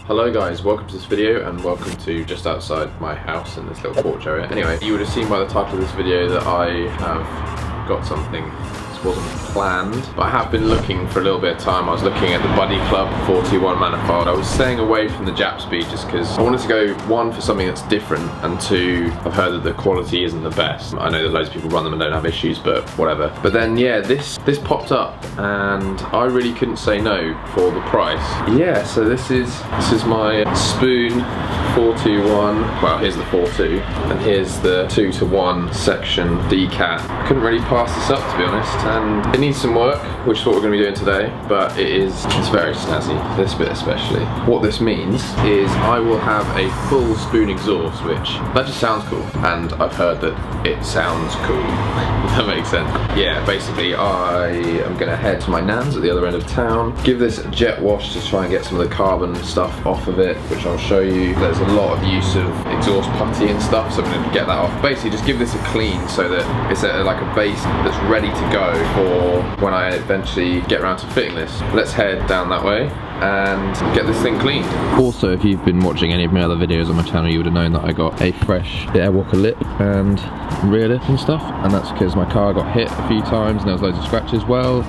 Hello guys, welcome to this video and welcome to just outside my house in this little porch area. Anyway, you would have seen by the title of this video that I have got something. This wasn't planned, but I have been looking for a little bit of time. I was looking at the Buddy Club 421 manifold. I was staying away from the Jap speed just because I wanted to go, one, for something that's different, and two, I've heard that the quality isn't the best. I know that loads of people run them and don't have issues, but whatever. But then yeah, this popped up and I really couldn't say no for the price. Yeah, so this is my Spoon 421. Well, here's the 4.2 and here's the 2-to-1 section decat. I couldn't really pass this up, to be honest, and it needs some work, which is what we're going to be doing today, but it's very snazzy, this bit especially. What this means is I will have a full Spoon exhaust, which that just sounds cool, and I've heard that it sounds cool, if that makes sense. Yeah, basically I am going to head to my nan's at the other end of town, give this a jet wash to try and get some of the carbon stuff off of it, which I'll show you. There's a lot of use of exhaust putty and stuff, so I'm going to get that off. Basically just give this a clean so that it's at like a base that's ready to go for when I eventually get around to fitting this. Let's head down that way and get this thing cleaned. Also, if you've been watching any of my other videos on my channel, you would have known that I got a fresh Airwalker lip and rear lip and stuff, and that's because my car got hit a few times and there was loads of scratches. Well,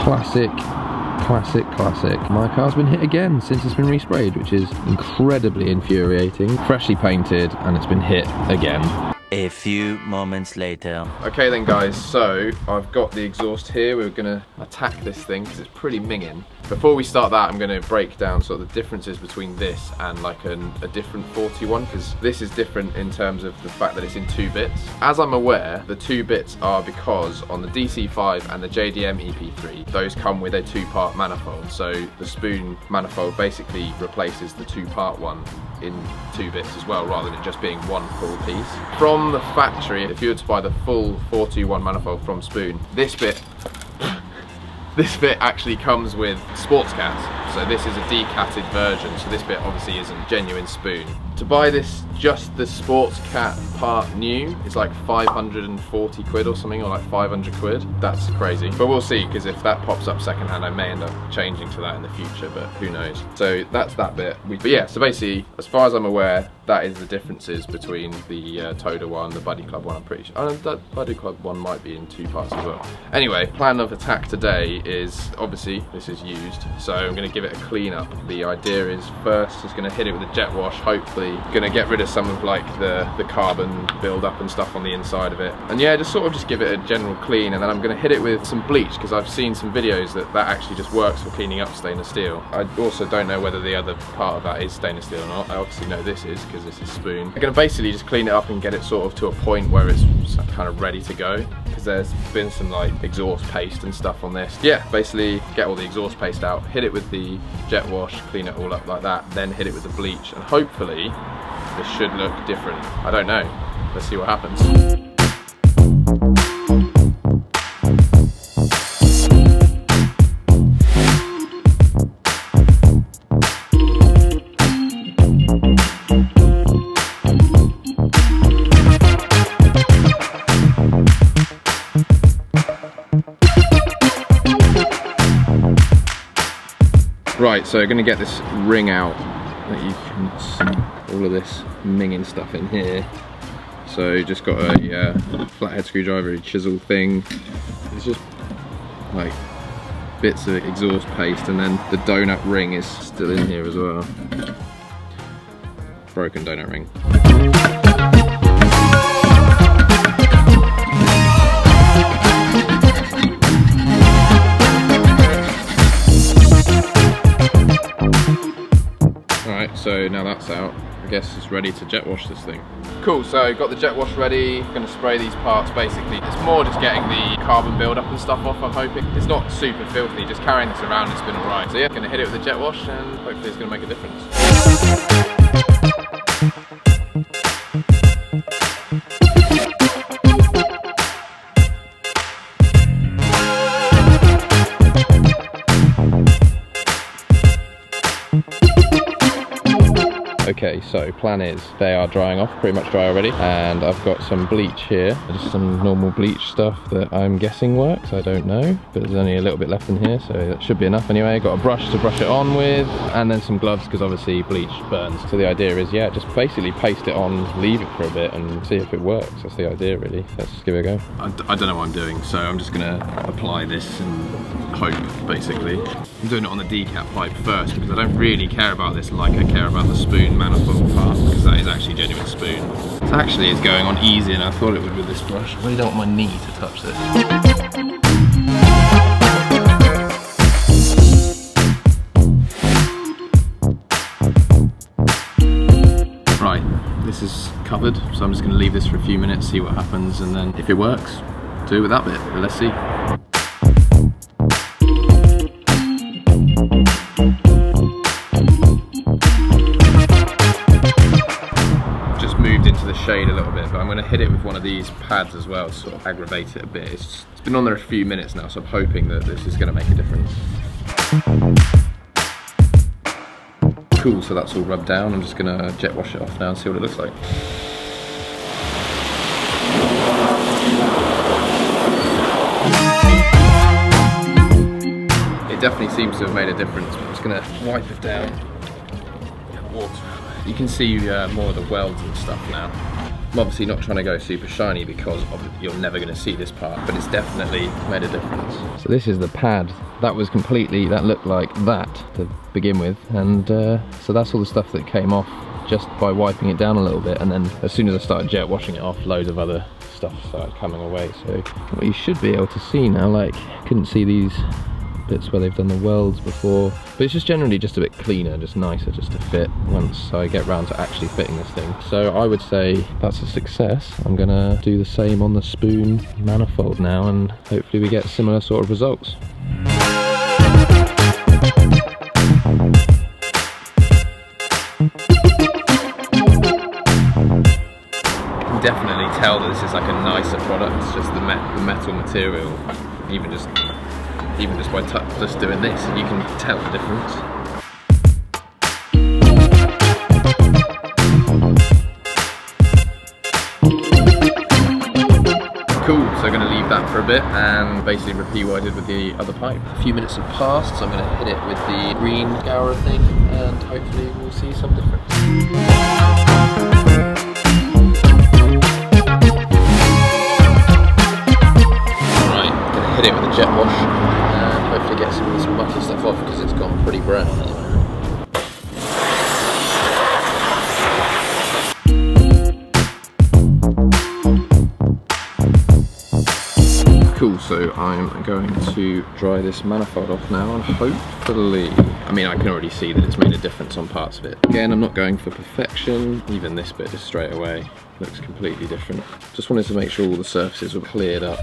classic. My car's been hit again since it's been resprayed, which is incredibly infuriating. Freshly painted and it's been hit again. A few moments later. Okay then guys, so I've got the exhaust here. We're gonna attack this thing because it's pretty minging. Before we start that, I'm gonna break down sort of the differences between this and like a different 421, because this is different in terms of the fact that it's in 2 bits. As I'm aware, the 2 bits are because on the DC5 and the JDM EP3, those come with a 2-part manifold. So the Spoon manifold basically replaces the 2-part one in 2 bits as well, rather than it just being one full piece. From the factory, if you were to buy the full 421 manifold from Spoon, this bit actually comes with sports cats. So this is a decatted version, so this bit obviously isn't genuine Spoon. To buy this, just the sports cat part new, it's like 540 quid or something, or like 500 quid. That's crazy. But we'll see, because if that pops up secondhand, I may end up changing to that in the future, but who knows. So that's that bit. But yeah, so basically, as far as I'm aware, that is the differences between the Toda one, the Buddy Club one, I'm pretty sure. That Buddy Club one might be in 2 parts as well. Anyway, plan of attack today is, obviously, this is used, so I'm gonna give it a clean up. The idea is first, just gonna hit it with a jet wash, hopefully. Gonna get rid of some of like the carbon build up and stuff on the inside of it. And yeah, just give it a general clean, and then I'm gonna hit it with some bleach, because I've seen some videos that actually just works for cleaning up stainless steel. I also don't know whether the other part of that is stainless steel or not. I obviously know this is, because this is Spoon. I'm gonna basically just clean it up and get it sort of to a point where it's kind of ready to go, because there's been some like exhaust paste and stuff on this. Yeah, basically get all the exhaust paste out, hit it with the jet wash, clean it all up like that, then hit it with the bleach, and hopefully this should look different. I don't know. Let's see what happens. Right, so gonna get this ring out that you can see all of this minging stuff in here. So just got a flathead screwdriver, a chisel thing. It's just like bits of exhaust paste, and then the donut ring is still in here as well. Broken donut ring. So now that's out, I guess it's ready to jet wash this thing. Cool, so got the jet wash ready, gonna spray these parts basically. It's more just getting the carbon build up and stuff off, I'm hoping. It's not super filthy, just carrying this around it's been alright. So yeah, gonna hit it with the jet wash and hopefully it's gonna make a difference. Okay, so plan is they are drying off, pretty much dry already, and I've got some bleach here, just some normal bleach stuff that I'm guessing works, I don't know, but there's only a little bit left in here, so that should be enough anyway. Got a brush to brush it on with, and then some gloves because obviously bleach burns. So the idea is, yeah, just basically paste it on, leave it for a bit and see if it works. That's the idea really. Let's just give it a go. I don't know what I'm doing, so I'm just gonna apply this and hope, basically. I'm doing it on the decap pipe first because I don't really care about this like I care about the spoon manifold part, because that is actually genuine spoon. It actually is going on easier than I thought it would with this brush. I really don't want my knee to touch this. Right, this is covered, so I'm just going to leave this for a few minutes, see what happens, and then if it works, do it with that bit, but let's see. Into the shade a little bit, but I'm going to hit it with one of these pads as well to sort of aggravate it a bit. It's been on there a few minutes now, so I'm hoping that this is going to make a difference. Cool, so that's all rubbed down. I'm just going to jet wash it off now and see what it looks like. It definitely seems to have made a difference. I'm just going to wipe it down. Water. You can see more of the welds and stuff now. I'm obviously not trying to go super shiny because you're never going to see this part, but it's definitely made a difference. So this is the pad. That was completely, that looked like that to begin with, and so that's all the stuff that came off just by wiping it down a little bit, and then as soon as I started jet washing it off, loads of other stuff started coming away. So what you should be able to see now, like, couldn't see these bits where they've done the welds before, but it's just generally just a bit cleaner, just nicer just to fit once I get round to actually fitting this thing. So I would say that's a success. I'm gonna do the same on the spoon manifold now, and hopefully we get similar sort of results. You can definitely tell that this is like a nicer product. It's just the metal material, even just by just doing this, you can tell the difference. Cool, so I'm going to leave that for a bit and basically repeat what I did with the other pipe. A few minutes have passed, so I'm going to hit it with the green scourer thing and hopefully we'll see some difference. Right, going to hit it with a jet wash. Hopefully get some of this mucky stuff off because it's gone pretty brown at the moment. Cool, so I'm going to dry this manifold off now and hopefully, I mean I can already see that it's made a difference on parts of it. Again, I'm not going for perfection, even this bit just straight away looks completely different. Just wanted to make sure all the surfaces were cleared up.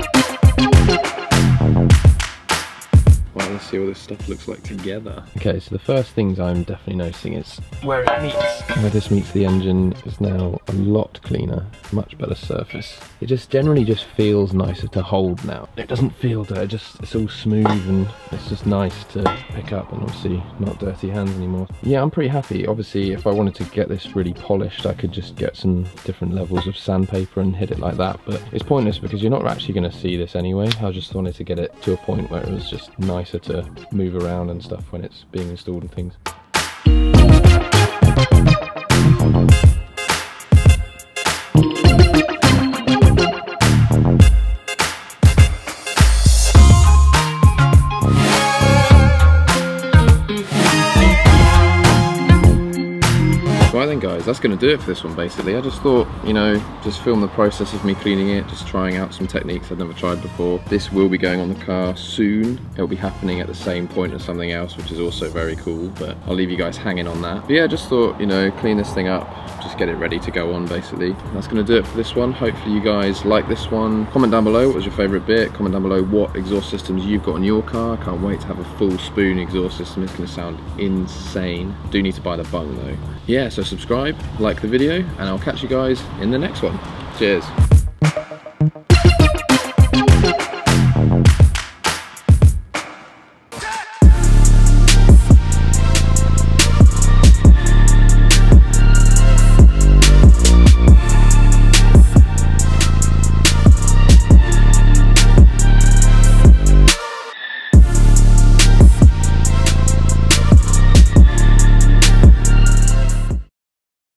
Well, let's see what this stuff looks like together. Okay, so the first things I'm definitely noticing is where it meets. Where this meets the engine is now a lot cleaner, much better surface. It just generally just feels nicer to hold now. It doesn't feel dirty, it's all smooth and it's just nice to pick up, and obviously not dirty hands anymore. Yeah, I'm pretty happy. Obviously, if I wanted to get this really polished, I could just get some different levels of sandpaper and hit it like that, but it's pointless because you're not actually going to see this anyway. I just wanted to get it to a point where it was just nicer to move around and stuff when it's being installed and things. Right then guys, that's going to do it for this one basically. I just thought, you know, just film the process of me cleaning it, just trying out some techniques I've never tried before. This will be going on the car soon. It'll be happening at the same point as something else, which is also very cool, but I'll leave you guys hanging on that. But yeah, just thought, you know, clean this thing up, just get it ready to go on basically. That's going to do it for this one. Hopefully you guys like this one. Comment down below what was your favourite bit. Comment down below what exhaust systems you've got on your car. Can't wait to have a full spoon exhaust system. It's going to sound insane. Do need to buy the bung though. Yeah, so subscribe, like the video, and I'll catch you guys in the next one. Cheers.